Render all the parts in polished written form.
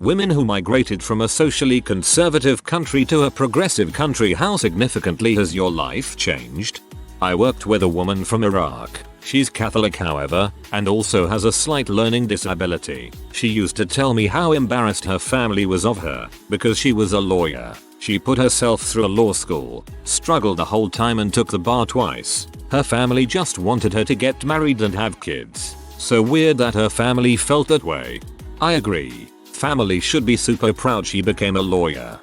Women who migrated from a socially conservative country to a progressive country. How significantly has your life changed? I worked with a woman from Iraq. She's Catholic however, and also has a slight learning disability. She used to tell me how embarrassed her family was of her, because she was a lawyer. She put herself through a law school, struggled the whole time and took the bar twice. Her family just wanted her to get married and have kids. So weird that her family felt that way. I agree. Family should be super proud she became a lawyer.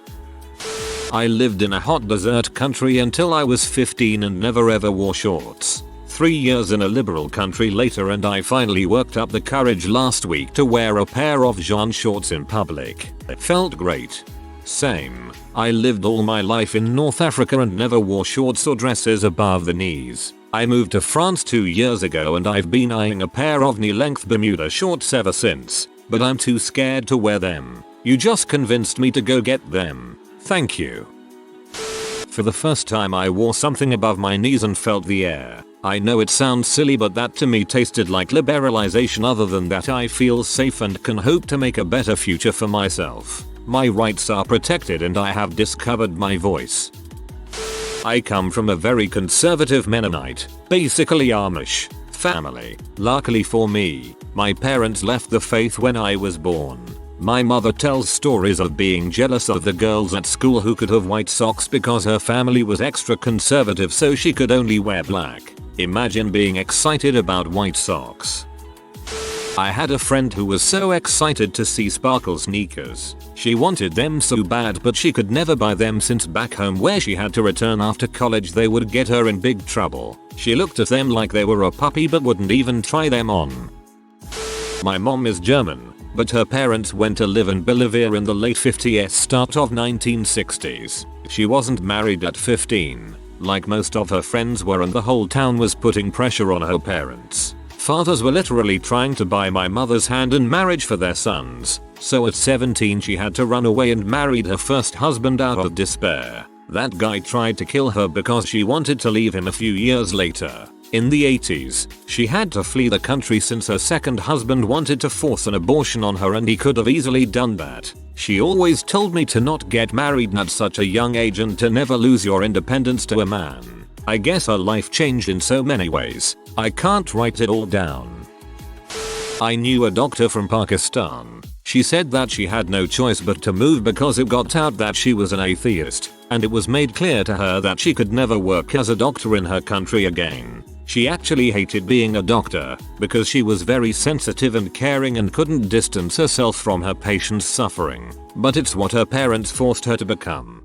I lived in a hot desert country until I was 15 and never ever wore shorts. 3 years in a liberal country later and I finally worked up the courage last week to wear a pair of jean shorts in public. It felt great. Same. I lived all my life in North Africa and never wore shorts or dresses above the knees. I moved to France 2 years ago and I've been eyeing a pair of knee-length Bermuda shorts ever since, but I'm too scared to wear them. You just convinced me to go get them. Thank you. For the first time I wore something above my knees and felt the air. I know it sounds silly but that to me tasted like liberalization. Other than that I feel safe and can hope to make a better future for myself. My rights are protected and I have discovered my voice. I come from a very conservative Mennonite, basically Amish, family. Luckily for me, my parents left the faith when I was born. My mother tells stories of being jealous of the girls at school who could have white socks because her family was extra conservative so she could only wear black. Imagine being excited about white socks. I had a friend who was so excited to see sparkle sneakers. She wanted them so bad but she could never buy them since back home where she had to return after college they would get her in big trouble. She looked at them like they were a puppy but wouldn't even try them on. My mom is German, but her parents went to live in Bolivia in the late 50s start of 1960s. She wasn't married at 15, like most of her friends were, and the whole town was putting pressure on her parents. Fathers were literally trying to buy my mother's hand in marriage for their sons, so at 17 she had to run away and married her first husband out of despair. That guy tried to kill her because she wanted to leave him a few years later. In the 80s, she had to flee the country since her second husband wanted to force an abortion on her and he could have easily done that. She always told me to not get married at such a young age and to never lose your independence to a man. I guess her life changed in so many ways. I can't write it all down. I knew a doctor from Pakistan. She said that she had no choice but to move because it got out that she was an atheist, and it was made clear to her that she could never work as a doctor in her country again. She actually hated being a doctor because she was very sensitive and caring and couldn't distance herself from her patients' suffering. But it's what her parents forced her to become.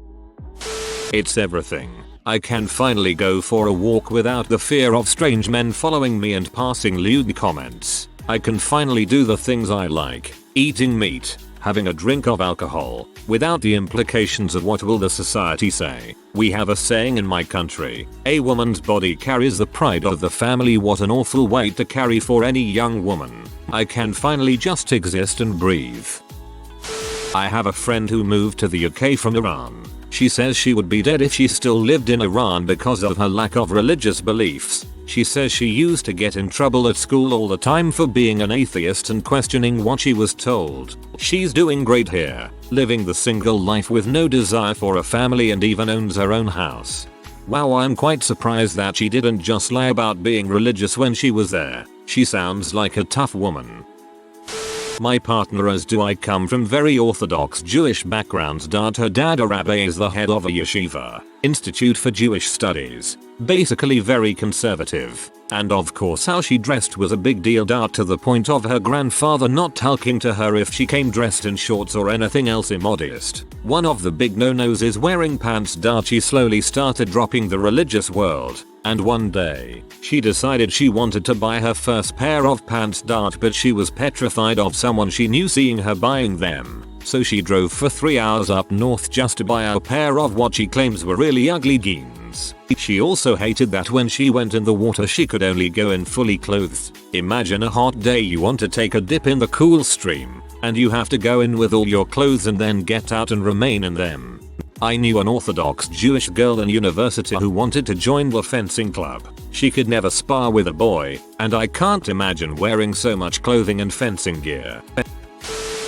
It's everything. I can finally go for a walk without the fear of strange men following me and passing lewd comments. I can finally do the things I like, eating meat, having a drink of alcohol, without the implications of what will the society say. We have a saying in my country, a woman's body carries the pride of the family. What an awful weight to carry for any young woman. I can finally just exist and breathe. I have a friend who moved to the UK from Iran. She says she would be dead if she still lived in Iran because of her lack of religious beliefs. She says she used to get in trouble at school all the time for being an atheist and questioning what she was told. She's doing great here, living the single life with no desire for a family and even owns her own house. Wow, I'm quite surprised that she didn't just lie about being religious when she was there. She sounds like a tough woman. My partner, as do I, come from very orthodox Jewish backgrounds. Her dad a rabbi is the head of a yeshiva, Institute for Jewish Studies, basically very conservative. And of course how she dressed was a big deal, to the point of her grandfather not talking to her if she came dressed in shorts or anything else immodest. One of the big no-nos is wearing pants. She slowly started dropping the religious world, and one day, she decided she wanted to buy her first pair of pants. But she was petrified of someone she knew seeing her buying them. So she drove for 3 hours up north just to buy a pair of what she claims were really ugly jeans. She also hated that when she went in the water she could only go in fully clothed. Imagine a hot day, you want to take a dip in the cool stream, and you have to go in with all your clothes and then get out and remain in them. I knew an Orthodox Jewish girl in university who wanted to join the fencing club. She could never spar with a boy, and I can't imagine wearing so much clothing and fencing gear.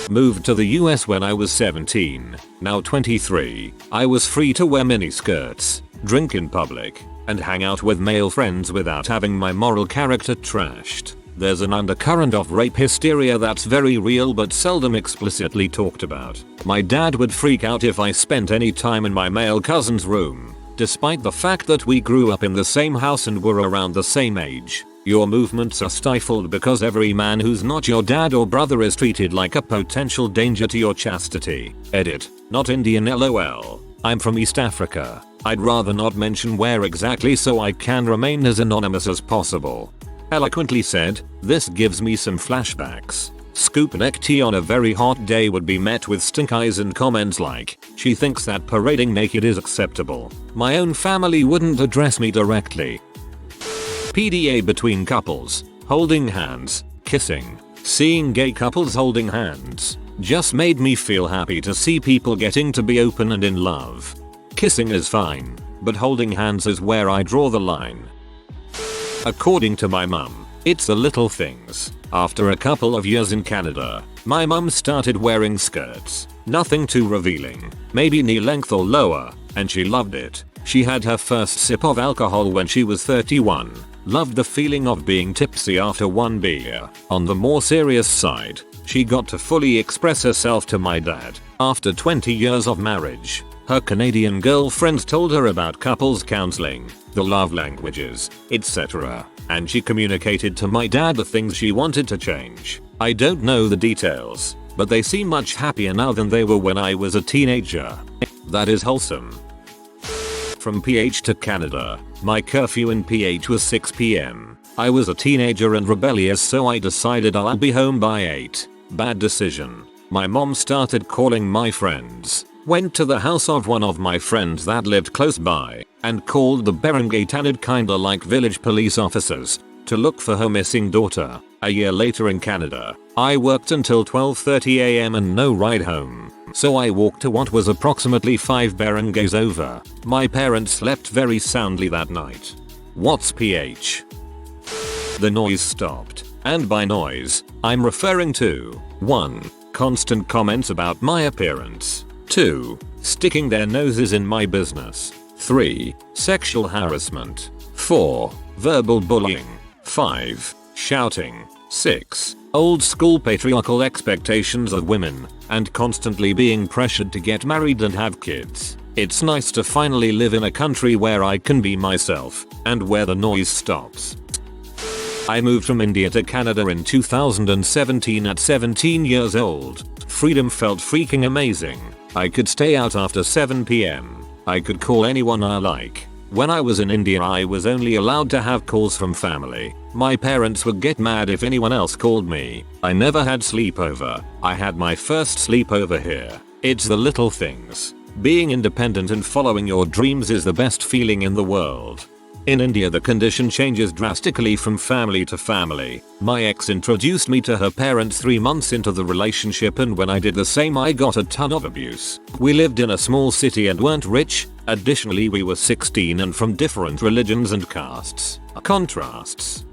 Moved to the US when I was 17, now 23. I was free to wear miniskirts, drink in public, and hang out with male friends without having my moral character trashed. There's an undercurrent of rape hysteria that's very real but seldom explicitly talked about. My dad would freak out if I spent any time in my male cousin's room, despite the fact that we grew up in the same house and were around the same age. Your movements are stifled because every man who's not your dad or brother is treated like a potential danger to your chastity. Edit. Not Indian LOL. I'm from East Africa. I'd rather not mention where exactly so I can remain as anonymous as possible. Eloquently said, this gives me some flashbacks. Scoop neck tea on a very hot day would be met with stink eyes and comments like, she thinks that parading naked is acceptable. My own family wouldn't address me directly. PDA between couples, holding hands, kissing. Seeing gay couples holding hands just made me feel happy to see people getting to be open and in love. Kissing is fine, but holding hands is where I draw the line. According to my mum, it's the little things. After a couple of years in Canada, my mum started wearing skirts. Nothing too revealing, maybe knee length or lower, and she loved it. She had her first sip of alcohol when she was 31. Loved the feeling of being tipsy after one beer. On the more serious side, she got to fully express herself to my dad. After 20 years of marriage, her Canadian girlfriends told her about couples counseling, the love languages, etc. And she communicated to my dad the things she wanted to change. I don't know the details, but they seem much happier now than they were when I was a teenager. That is wholesome. From PH to Canada, my curfew in PH was 6 PM. I was a teenager and rebellious, so I decided I'll be home by 8. Bad decision. My mom started calling my friends. Went to the house of one of my friends that lived close by and called the barangay tanid kinda like village police officers to look for her missing daughter. A year later in Canada, I worked until 12:30 AM and no ride home. So I walked to what was approximately 5 barangays over. My parents slept very soundly that night. What's PH? The noise stopped, and by noise, I'm referring to 1. Constant comments about my appearance. 2. Sticking their noses in my business. 3. Sexual harassment. 4. Verbal bullying. 5. Shouting. 6. Old school patriarchal expectations of women, and constantly being pressured to get married and have kids. It's nice to finally live in a country where I can be myself, and where the noise stops. I moved from India to Canada in 2017 at 17 years old. Freedom felt freaking amazing. I could stay out after 7 PM. I could call anyone I like. When I was in India, I was only allowed to have calls from family. My parents would get mad if anyone else called me. I never had sleepover. I had my first sleepover here. It's the little things. Being independent and following your dreams is the best feeling in the world. In India, the condition changes drastically from family to family. My ex introduced me to her parents 3 months into the relationship, and when I did the same, I got a ton of abuse. We lived in a small city and weren't rich. Additionally, we were 16 and from different religions and castes. Contrasts.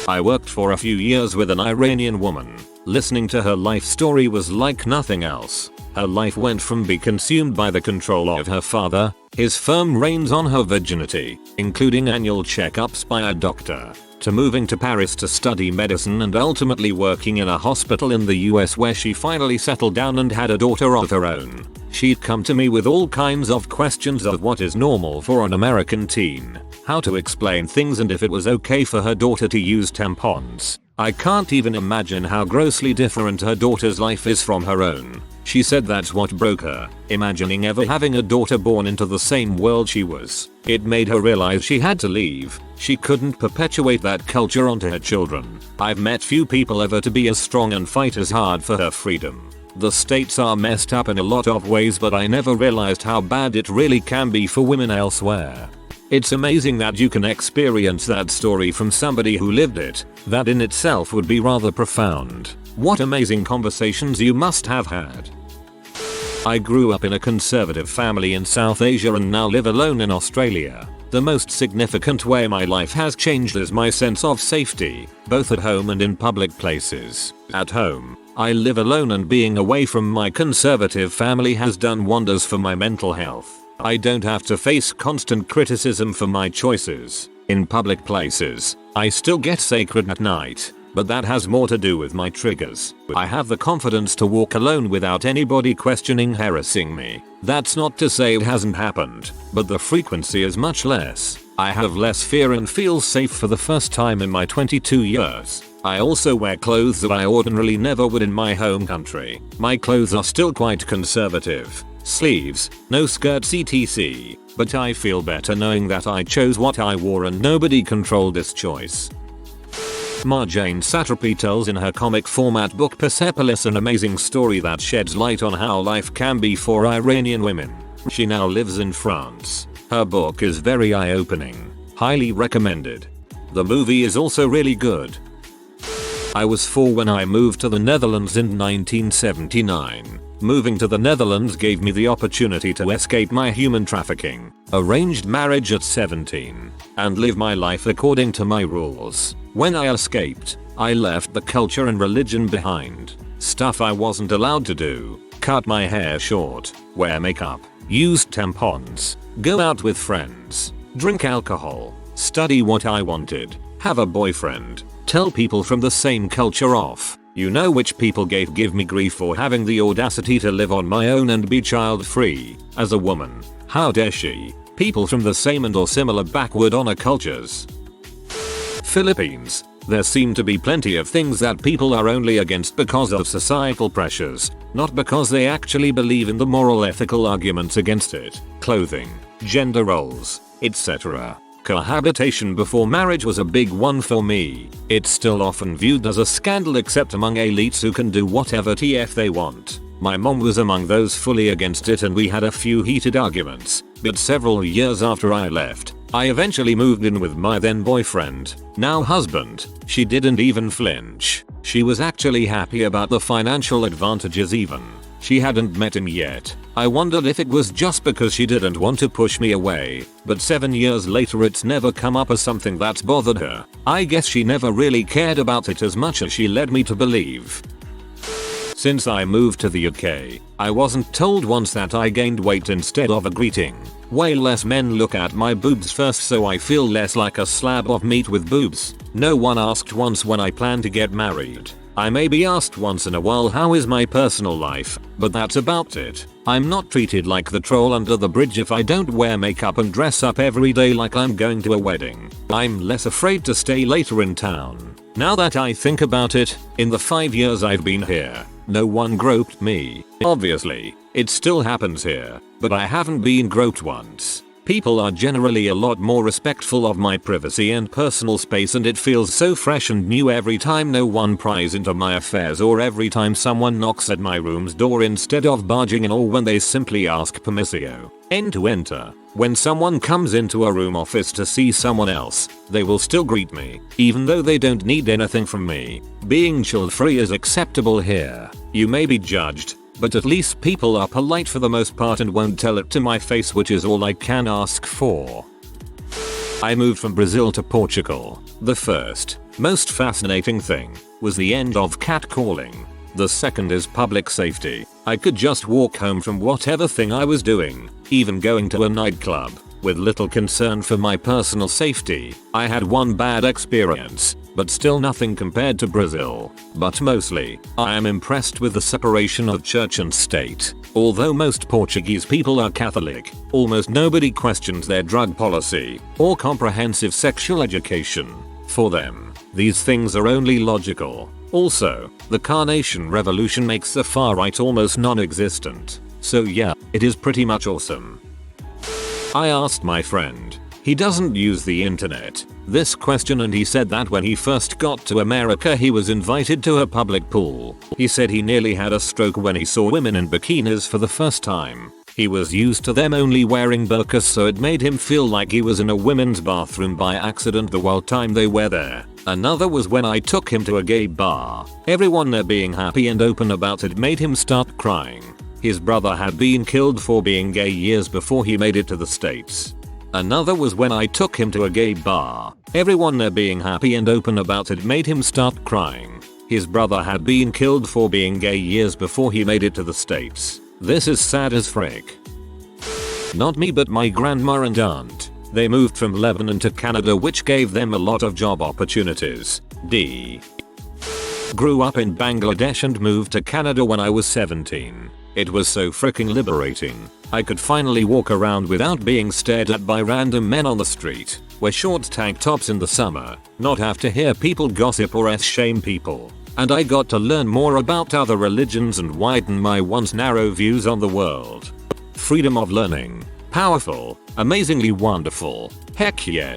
I worked for a few years with an Iranian woman. Listening to her life story was like nothing else. Her life went from being consumed by the control of her father, his firm reins on her virginity, including annual checkups by a doctor, to moving to Paris to study medicine and ultimately working in a hospital in the US, where she finally settled down and had a daughter of her own. She'd come to me with all kinds of questions of what is normal for an American teen, how to explain things, and if it was okay for her daughter to use tampons. I can't even imagine how grossly different her daughter's life is from her own. She said that's what broke her, imagining ever having a daughter born into the same world she was. It made her realize she had to leave. She couldn't perpetuate that culture onto her children. I've met few people ever to be as strong and fight as hard for her freedom. The states are messed up in a lot of ways, but I never realized how bad it really can be for women elsewhere. It's amazing that you can experience that story from somebody who lived it. That in itself would be rather profound. What amazing conversations you must have had. I grew up in a conservative family in South Asia and now live alone in Australia. The most significant way my life has changed is my sense of safety, both at home and in public places. At home, I live alone and being away from my conservative family has done wonders for my mental health. I don't have to face constant criticism for my choices. In public places, I still get sacred at night, but that has more to do with my triggers. I have the confidence to walk alone without anybody questioning, harassing me. That's not to say it hasn't happened, but the frequency is much less. I have less fear and feel safe for the first time in my 22 years. I also wear clothes that I ordinarily never would in my home country. My clothes are still quite conservative. Sleeves, no skirts etc. But I feel better knowing that I chose what I wore and nobody controlled this choice. Marjane Satrapi tells in her comic format book Persepolis an amazing story that sheds light on how life can be for Iranian women. She now lives in France. Her book is very eye-opening. Highly recommended. The movie is also really good. I was 4 when I moved to the Netherlands in 1979. Moving to the Netherlands gave me the opportunity to escape my human trafficking, arranged marriage at 17, and live my life according to my rules. When I escaped, I left the culture and religion behind. Stuff I wasn't allowed to do: cut my hair short, wear makeup, use tampons, go out with friends, drink alcohol, study what I wanted, have a boyfriend, tell people from the same culture off. You know which people give me grief for having the audacity to live on my own and be child free. As a woman, how dare she? People from the same and or similar backward honor cultures. Philippines. There seem to be plenty of things that people are only against because of societal pressures, not because they actually believe in the moral ethical arguments against it. Clothing, gender roles, etc. Cohabitation before marriage was a big one for me. It's still often viewed as a scandal except among elites who can do whatever TF they want. My mom was among those fully against it and we had a few heated arguments, but several years after I left, I eventually moved in with my then boyfriend, now husband. She didn't even flinch. She was actually happy about the financial advantages even. She hadn't met him yet. I wondered if it was just because she didn't want to push me away, but 7 years later it's never come up as something that's bothered her. I guess she never really cared about it as much as she led me to believe. Since I moved to the UK, I wasn't told once that I gained weight instead of a greeting. Way less men look at my boobs first, so I feel less like a slab of meat with boobs. No one asked once when I plan to get married. I may be asked once in a while how is my personal life, but that's about it. I'm not treated like the troll under the bridge if I don't wear makeup and dress up every day like I'm going to a wedding. I'm less afraid to stay later in town. Now that I think about it, in the 5 years I've been here, no one groped me. Obviously, it still happens here, but I haven't been groped once. People are generally a lot more respectful of my privacy and personal space, and it feels so fresh and new every time no one pries into my affairs or every time someone knocks at my room's door instead of barging in, or when they simply ask permissio to enter. When someone comes into a room office to see someone else, they will still greet me, even though they don't need anything from me. Being child-free is acceptable here. You may be judged, but at least people are polite for the most part and won't tell it to my face, which is all I can ask for. I moved from Brazil to Portugal. The first, most fascinating thing was the end of catcalling. The second is public safety. I could just walk home from whatever thing I was doing, even going to a nightclub, with little concern for my personal safety. I had one bad experience, but still nothing compared to Brazil. But mostly, I am impressed with the separation of church and state. Although most Portuguese people are Catholic, almost nobody questions their drug policy or comprehensive sexual education. For them, these things are only logical. Also, the carnation revolution makes the far right almost non-existent. So yeah, it is pretty much awesome. I asked my friend, he doesn't use the internet, this question, and he said that when he first got to America he was invited to a public pool. He said he nearly had a stroke when he saw women in bikinis for the first time. He was used to them only wearing burqas, so it made him feel like he was in a women's bathroom by accident the whole time they were there. Another was when I took him to a gay bar. Everyone there being happy and open about it made him start crying. His brother had been killed for being gay years before he made it to the States. Another was when I took him to a gay bar. Everyone there being happy and open about it made him start crying. His brother had been killed for being gay years before he made it to the States. This is sad as frick. Not me but my grandma and aunt. They moved from Lebanon to Canada, which gave them a lot of job opportunities. Grew up in Bangladesh and moved to Canada when I was 17. It was so freaking liberating. I could finally walk around without being stared at by random men on the street, wear short tank tops in the summer, not have to hear people gossip or shame people. And I got to learn more about other religions and widen my once narrow views on the world. Freedom of learning. Powerful. Amazingly wonderful. Heck yeah.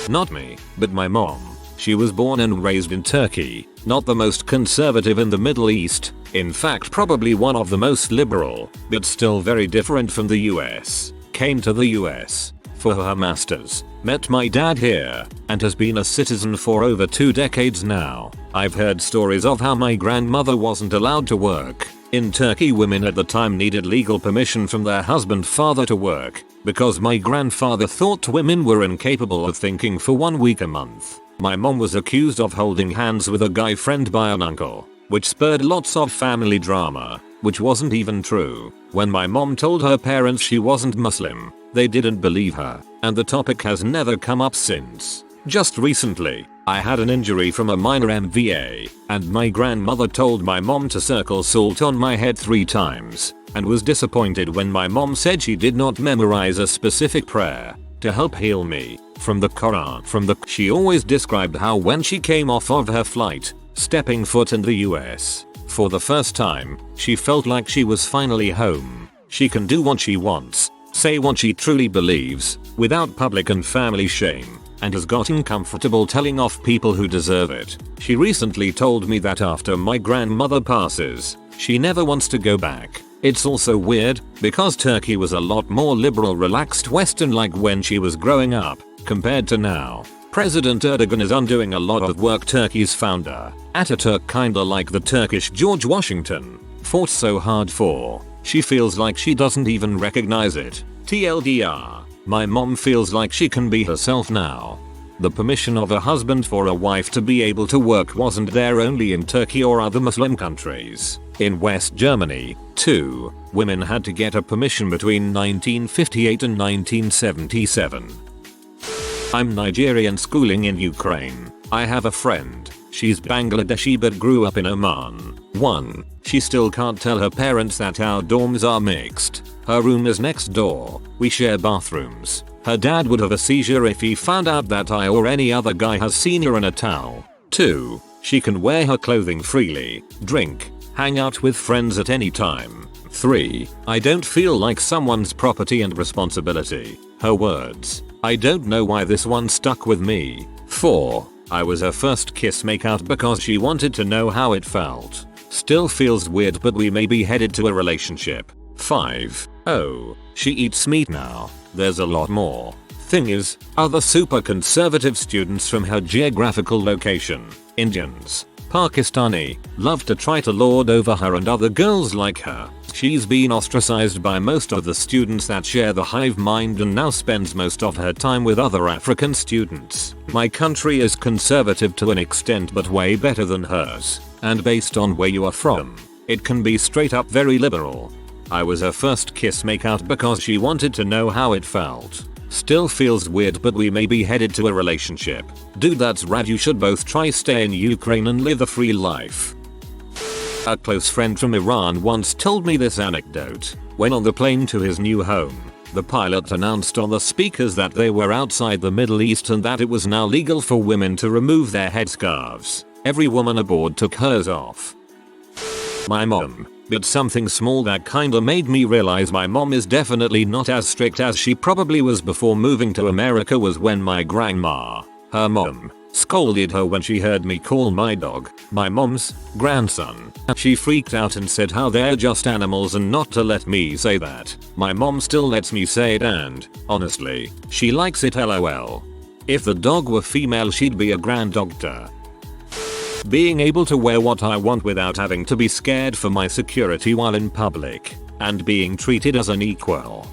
Not me, but my mom. She was born and raised in Turkey, not the most conservative in the Middle East, in fact probably one of the most liberal, but still very different from the US. Came to the US for her masters, met my dad here, and has been a citizen for over 2 decades now. I've heard stories of how my grandmother wasn't allowed to work. In Turkey, women at the time needed legal permission from their husband father to work, because my grandfather thought women were incapable of thinking for 1 week a month. My mom was accused of holding hands with a guy friend by an uncle, which spurred lots of family drama, which wasn't even true. When my mom told her parents she wasn't Muslim, they didn't believe her, and the topic has never come up since. Just recently, I had an injury from a minor MVA, and my grandmother told my mom to circle salt on my head 3 times, and was disappointed when my mom said she did not memorize a specific prayer to help heal me from the Quran. She always described how when she came off of her flight, stepping foot in the US, for the first time, she felt like she was finally home. She can do what she wants, say what she truly believes, without public and family shame, and has gotten comfortable telling off people who deserve it. She recently told me that after my grandmother passes, she never wants to go back. It's also weird, because Turkey was a lot more liberal, relaxed Western like when she was growing up, compared to now. President Erdogan is undoing a lot of work Turkey's founder, Ataturk, kinda like the Turkish George Washington, fought so hard for. She feels like she doesn't even recognize it. TLDR, my mom feels like she can be herself now. The permission of a husband for a wife to be able to work wasn't there only in Turkey or other Muslim countries. In West Germany, too, women had to get a permission between 1958 and 1977. I'm Nigerian schooling in Ukraine. I have a friend. She's Bangladeshi but grew up in Oman. 1. She still can't tell her parents that our dorms are mixed. Her room is next door. We share bathrooms. Her dad would have a seizure if he found out that I or any other guy has seen her in a towel. 2. She can wear her clothing freely, drink, hang out with friends at any time. 3. I don't feel like someone's property and responsibility. Her words. I don't know why this one stuck with me. 4. I was her first kiss makeout because she wanted to know how it felt. Still feels weird but we may be headed to a relationship. 5. Oh, she eats meat now. There's a lot more. Thing is, other super conservative students from her geographical location, Indians, Pakistani, love to try to lord over her and other girls like her. She's been ostracized by most of the students that share the hive mind and now spends most of her time with other African students. My country is conservative to an extent but way better than hers. And based on where you are from, it can be straight up very liberal. I was her first kiss makeout because she wanted to know how it felt. Still feels weird but we may be headed to a relationship. Dude, that's rad. You should both try stay in Ukraine and live a free life. A close friend from Iran once told me this anecdote. When on the plane to his new home, the pilot announced on the speakers that they were outside the Middle East and that it was now legal for women to remove their headscarves. Every woman aboard took hers off. My mom. But something small that kinda made me realize my mom is definitely not as strict as she probably was before moving to America was when my grandma, her mom, scolded her when she heard me call my dog, my mom's, grandson. She freaked out and said how they're just animals and not to let me say that. My mom still lets me say it and, honestly, she likes it lol. If the dog were female she'd be a grand doctor. Being able to wear what I want without having to be scared for my security while in public, and being treated as an equal.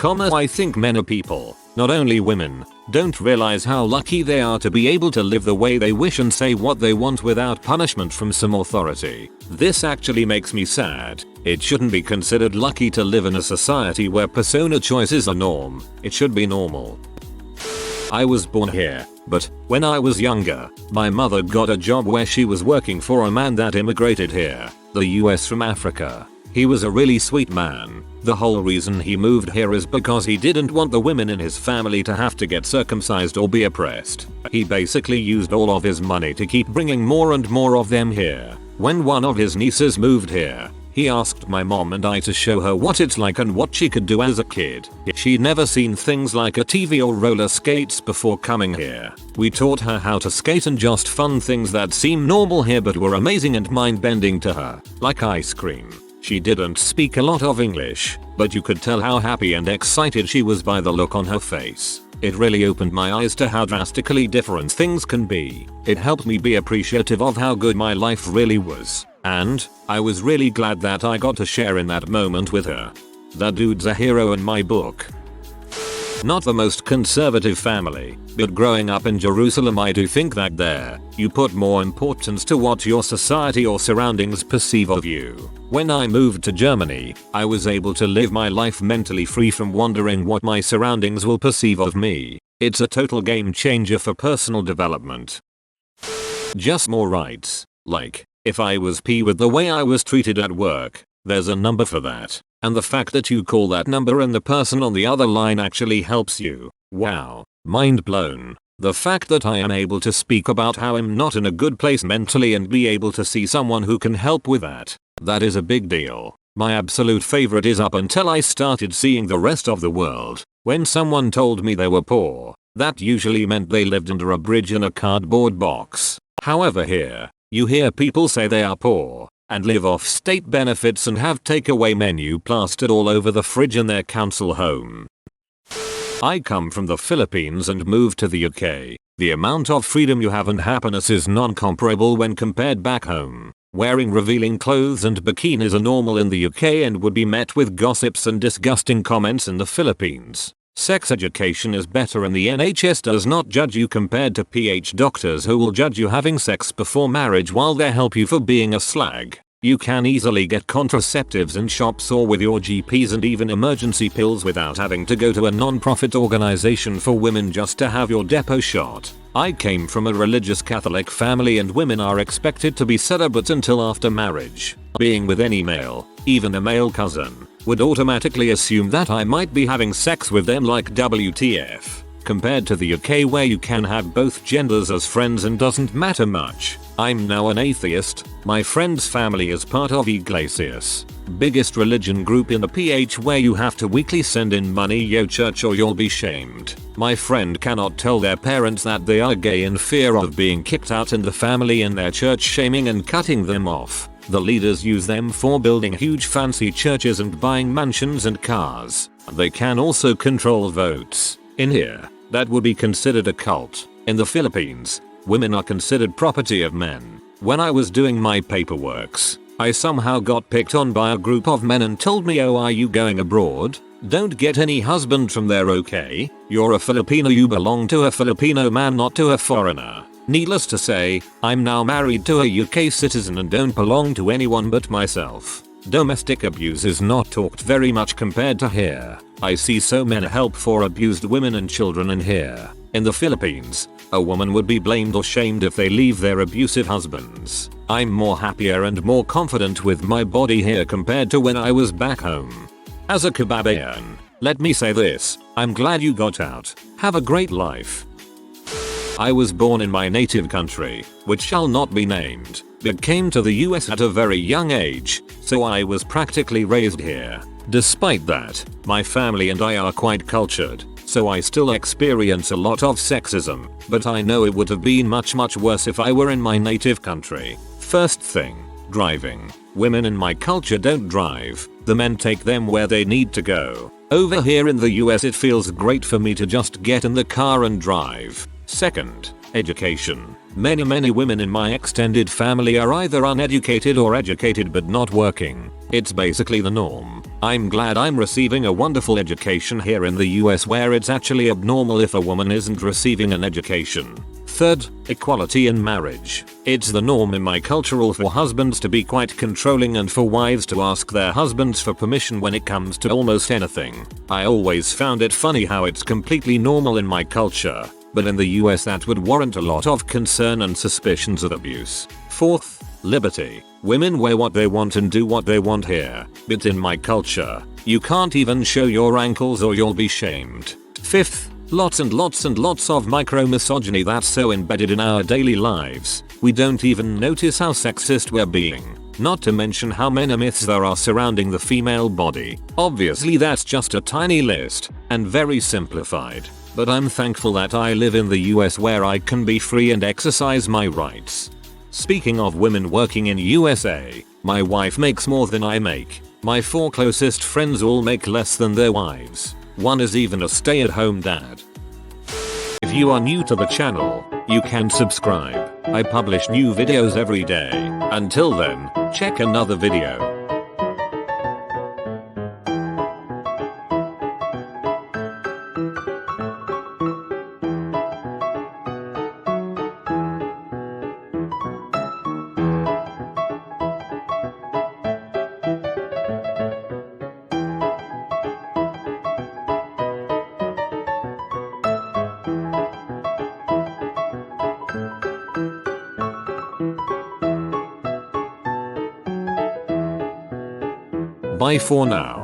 I think men are people, Not only women don't realize how lucky they are to be able to live the way they wish and say what they want without punishment from some authority. This actually makes me sad. It shouldn't be considered lucky to live in a society where persona choice is a norm. It should be normal. I was born here, but when I was younger, my mother got a job where she was working for a man that immigrated here, the US from Africa. He was a really sweet man. The whole reason he moved here is because he didn't want the women in his family to have to get circumcised or be oppressed. He basically used all of his money to keep bringing more and more of them here. When one of his nieces moved here, he asked my mom and I to show her what it's like and what she could do as a kid. She'd never seen things like a TV or roller skates before coming here. We taught her how to skate and just fun things that seem normal here but were amazing and mind-bending to her, like ice cream. She didn't speak a lot of English, but you could tell how happy and excited she was by the look on her face. It really opened my eyes to how drastically different things can be. It helped me be appreciative of how good my life really was. And I was really glad that I got to share in that moment with her. That dude's a hero in my book. Not the most conservative family, but growing up in Jerusalem I do think that there, you put more importance to what your society or surroundings perceive of you. When I moved to Germany, I was able to live my life mentally free from wondering what my surroundings will perceive of me. It's a total game changer for personal development. Just more rights. Like, if I was P with the way I was treated at work, there's a number for that. And the fact that you call that number and the person on the other line actually helps you. Wow. Mind blown. The fact that I am able to speak about how I'm not in a good place mentally and be able to see someone who can help with that. That is a big deal. My absolute favorite is up until I started seeing the rest of the world. When someone told me they were poor, that usually meant they lived under a bridge in a cardboard box. However here, you hear people say they are poor and live off state benefits and have takeaway menu plastered all over the fridge in their council home. I come from the Philippines and moved to the UK. The amount of freedom you have and happiness is non-comparable when compared back home. Wearing revealing clothes and bikinis are normal in the UK and would be met with gossips and disgusting comments in the Philippines. Sex education is better and the NHS does not judge you compared to PH doctors who will judge you having sex before marriage while they help you for being a slag. You can easily get contraceptives in shops or with your GPs and even emergency pills without having to go to a non-profit organization for women just to have your depot shot. I came from a religious Catholic family and women are expected to be celibate until after marriage. Being with any male, even a male cousin, would automatically assume that I might be having sex with them like WTF. Compared to the UK where you can have both genders as friends and doesn't matter much. I'm now an atheist. My friend's family is part of Iglesias, biggest religion group in the PH where you have to weekly send in money yo church or you'll be shamed. My friend cannot tell their parents that they are gay in fear of being kicked out and the family in their church shaming and cutting them off. The leaders use them for building huge fancy churches and buying mansions and cars. They can also control votes. In here, that would be considered a cult. In the Philippines, women are considered property of men. When I was doing my paperworks, I somehow got picked on by a group of men and told me, "Oh, are you going abroad? Don't get any husband from there, okay? You're a Filipino, you belong to a Filipino man, not to a foreigner." Needless to say, I'm now married to a UK citizen and don't belong to anyone but myself. Domestic abuse is not talked very much compared to here. I see so many help for abused women and children in here. In the Philippines, a woman would be blamed or shamed if they leave their abusive husbands. I'm more happier and more confident with my body here compared to when I was back home. As a Kababayan, let me say this, I'm glad you got out. Have a great life. I was born in my native country, which shall not be named, but came to the US at a very young age, so I was practically raised here. Despite that, my family and I are quite cultured, so I still experience a lot of sexism, but I know it would have been much worse if I were in my native country. First thing, driving. Women in my culture don't drive, the men take them where they need to go. Over here in the US it feels great for me to just get in the car and drive. Second, education. Many women in my extended family are either uneducated or educated but not working. It's basically the norm. I'm glad I'm receiving a wonderful education here in the US where it's actually abnormal if a woman isn't receiving an education. Third, equality in marriage. It's the norm in my culture for husbands to be quite controlling and for wives to ask their husbands for permission when it comes to almost anything. I always found it funny how it's completely normal in my culture, but in the US that would warrant a lot of concern and suspicions of abuse. Fourth, liberty. Women wear what they want and do what they want here, but in my culture, you can't even show your ankles or you'll be shamed. Fifth, lots and lots of micro-misogyny that's so embedded in our daily lives, we don't even notice how sexist we're being. Not to mention how many myths there are surrounding the female body. Obviously that's just a tiny list, and very simplified, but I'm thankful that I live in the US where I can be free and exercise my rights. Speaking of women working in USA, my wife makes more than I make. My 4 closest friends all make less than their wives. One is even a stay-at-home dad. If you are new to the channel, you can subscribe. I publish new videos every day. Until then, check another video. Bye for now.